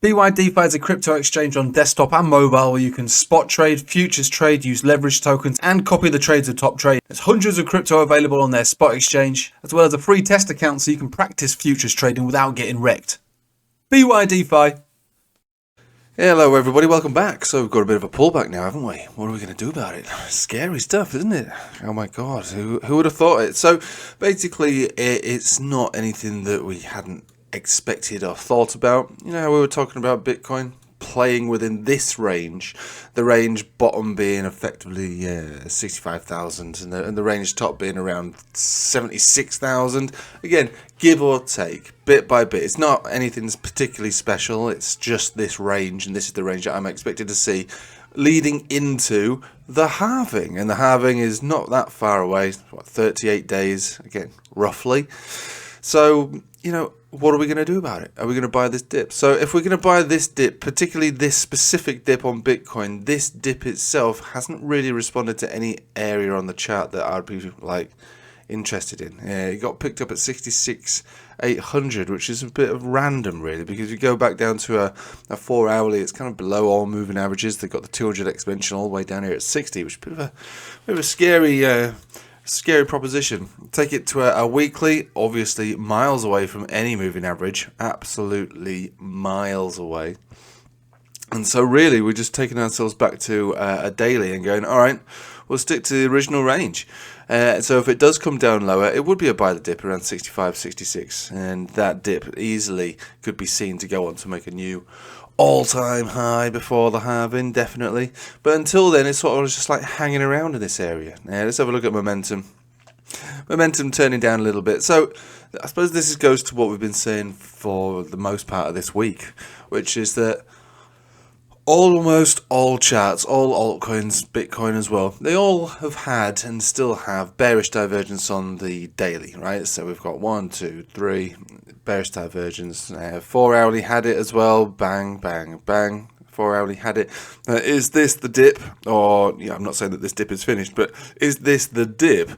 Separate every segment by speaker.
Speaker 1: BYDFi is a crypto exchange on desktop and mobile where you can spot trade, futures trade, use leverage tokens, and copy the trades of top trade. There's hundreds of crypto available on their spot exchange, as well as a free test account so you can practice futures trading without getting wrecked. BYDFi.
Speaker 2: Hello everybody, welcome back. So we've got a bit of a pullback now, haven't we? What are we going to do about it? Scary stuff, isn't it? Oh my god, who would have thought it? So basically it's not anything that we hadn't expected or thought about. You know how we were talking about Bitcoin playing within this range, the range bottom being effectively 65,000 and the range top being around 76,000. Again, give or take, bit by bit. It's not anything particularly special. It's just this range, and this is the range that I'm expected to see leading into the halving. And the halving is not that far away, what, 38 days, again, roughly. So, you know, what are we going to do about it? Are we going to buy this dip? So if we're going to buy this dip, particularly this specific dip on Bitcoin, this dip itself hasn't really responded to any area on the chart that I'd be like interested in. It got picked up at 66,800, which is a bit of random really, because you go back down to a 4 hourly, it's kind of below all moving averages. They've got the 200 exponential all the way down here at 60, which is a bit of a scary proposition. Take it to a weekly, obviously miles away from any moving average, absolutely miles away. And so really we're just taking ourselves back to a daily and going, all right, we'll stick to the original range. So if it does come down lower, it would be a buy the dip around 65, 66, and that dip easily could be seen to go on to make a new all-time high before the halving, definitely. But until then, it's sort of just like hanging around in this area. Let's have a look at momentum. Momentum turning down a little bit. So I suppose this goes to what we've been saying for the most part of this week, which is that almost all charts, all altcoins, Bitcoin as well, they all have had and still have bearish divergence on the daily, right? So we've got 1, 2, 3 bearish divergence. 4 hourly had it as well. Bang, bang, bang. 4 hourly had it. Is this the dip? Or, yeah, I'm not saying that this dip is finished, but is this the dip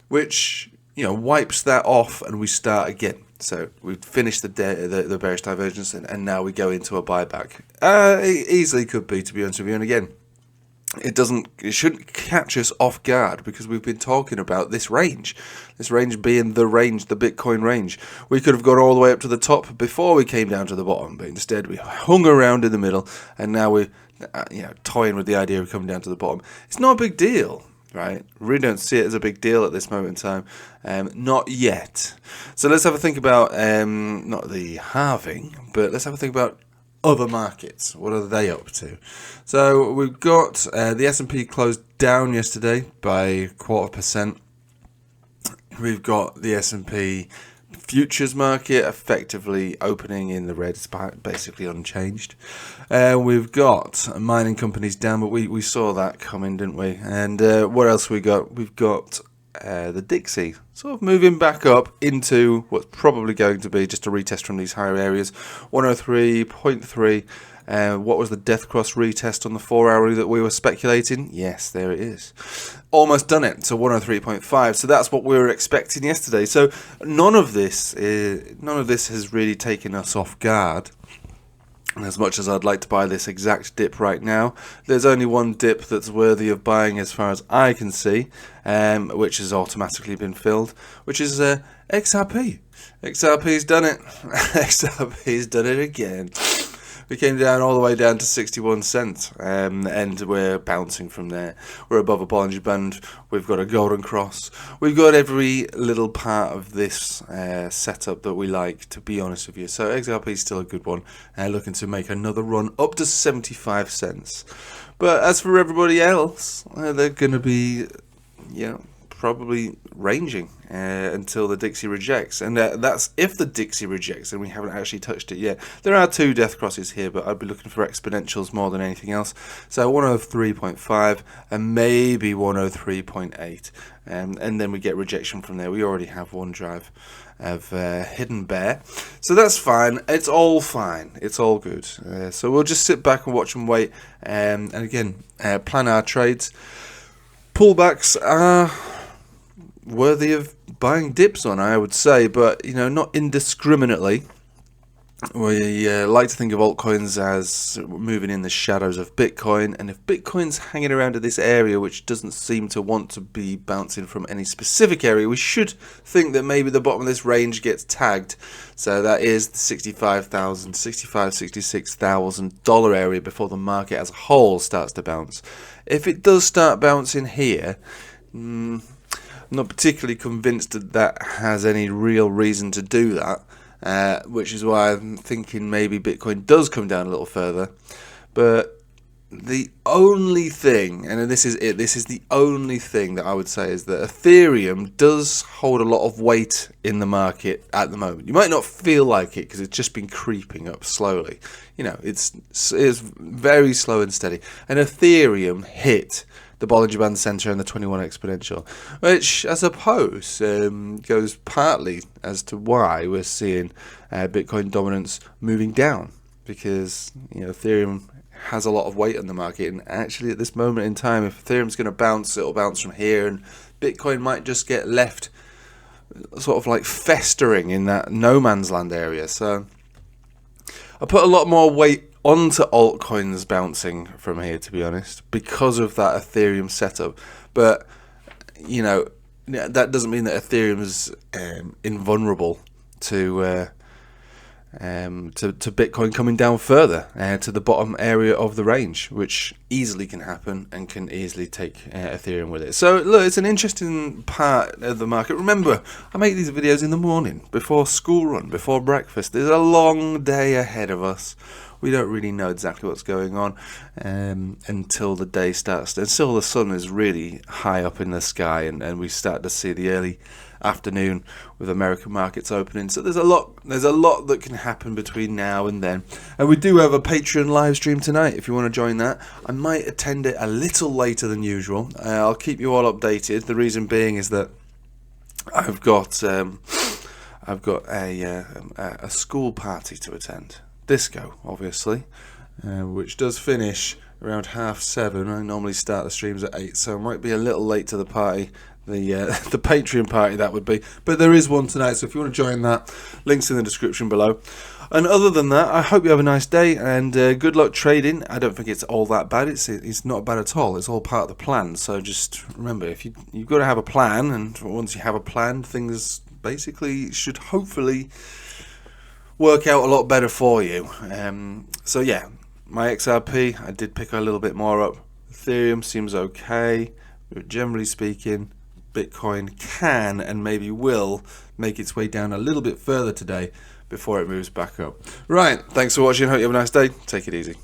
Speaker 2: which, you know, wipes that off and we start again? So we've finished the bearish divergence and now we go into a buyback. It easily could be, to be honest with you. And again, it shouldn't catch us off guard because we've been talking about this range being the range, the Bitcoin range. We could have gone all the way up to the top before we came down to the bottom, but instead we hung around in the middle, and now we're toying with the idea of coming down to the bottom. It's not a big deal. Right, really don't see it as a big deal at this moment in time, not yet. So let's have a think about not the halving, but let's have a think about other markets. What are they up to? So we've got the S&P closed down yesterday by 0.25%. We've got the S&P futures market effectively opening in the red. It's basically unchanged. We've got mining companies down, but we saw that coming, didn't we? And what else we got? We've got the Dixie sort of moving back up into what's probably going to be just a retest from these higher areas. 103.3. What was the death cross retest on the 4 hourly that we were speculating? Yes, there it is. Almost done it, so 103.5. So that's what we were expecting yesterday. So none of this has really taken us off guard. And as much as I'd like to buy this exact dip right now, there's only one dip that's worthy of buying as far as I can see, which has automatically been filled, which is XRP. XRP's done it. XRP's done it again. We came down all the way down to 61 cents, and we're bouncing from there. We're above a Bollinger Band. We've got a golden cross. We've got every little part of this setup that we like, to be honest with you. So XRP is still a good one, looking to make another run up to 75 cents. But as for everybody else, they're going to be, probably ranging until the Dixie rejects, and that's if the Dixie rejects, and we haven't actually touched it yet. There are 2 death crosses here, but I'd be looking for exponentials more than anything else. So 103.5 and maybe 103.8, and then we get rejection from there. We already have one drive of hidden bear, so that's fine. It's all fine. It's all good. So we'll just sit back and watch and wait, and again plan our trades. Pullbacks are worthy of buying dips on, I would say, but not indiscriminately. We like to think of altcoins as moving in the shadows of Bitcoin, and if Bitcoin's hanging around at this area, which doesn't seem to want to be bouncing from any specific area, we should think that maybe the bottom of this range gets tagged. So that is the $66,000 area before the market as a whole starts to bounce. If it does start bouncing here, I'm not particularly convinced that that has any real reason to do that. Which is why I'm thinking maybe Bitcoin does come down a little further. But the only thing, and this is it, this is the only thing that I would say, is that Ethereum does hold a lot of weight in the market at the moment. You might not feel like it because it's just been creeping up slowly. You know, it's very slow and steady. And Ethereum hit the Bollinger Band Center and the 21 exponential, which I suppose goes partly as to why we're seeing Bitcoin dominance moving down, because Ethereum has a lot of weight on the market, and actually at this moment in time, if Ethereum's going to bounce, it'll bounce from here, and Bitcoin might just get left sort of like festering in that no man's land area. So I put a lot more weight onto altcoins bouncing from here, to be honest, because of that Ethereum setup. But that doesn't mean that Ethereum is invulnerable to Bitcoin coming down further to the bottom area of the range, which easily can happen and can easily take Ethereum with it. So look, it's an interesting part of the market. Remember, I make these videos in the morning before school run, before breakfast. There's a long day ahead of us. We don't really know exactly what's going on until the day starts, until the sun is really high up in the sky, and we start to see the early afternoon with American markets opening. So there's a lot that can happen between now and then. And we do have a Patreon live stream tonight if you want to join that. I might attend it a little later than usual. I'll keep you all updated. The reason being is that I've got a school party to attend. Disco, obviously, which does finish around 7:30. I normally start the streams at 8, so I might be a little late to the party, the Patreon party that would be. But there is one tonight, so if you want to join that, links in the description below. And other than that, I hope you have a nice day, and good luck trading. I don't think it's all that bad. It's not bad at all. It's all part of the plan. So just remember, if you've got to have a plan, and once you have a plan, things basically should hopefully work out a lot better for you. So yeah, my XRP, I did pick a little bit more up. Ethereum seems okay, but generally speaking, Bitcoin can and maybe will make its way down a little bit further today before it moves back up. Right, thanks for watching. Hope you have a nice day. Take it easy.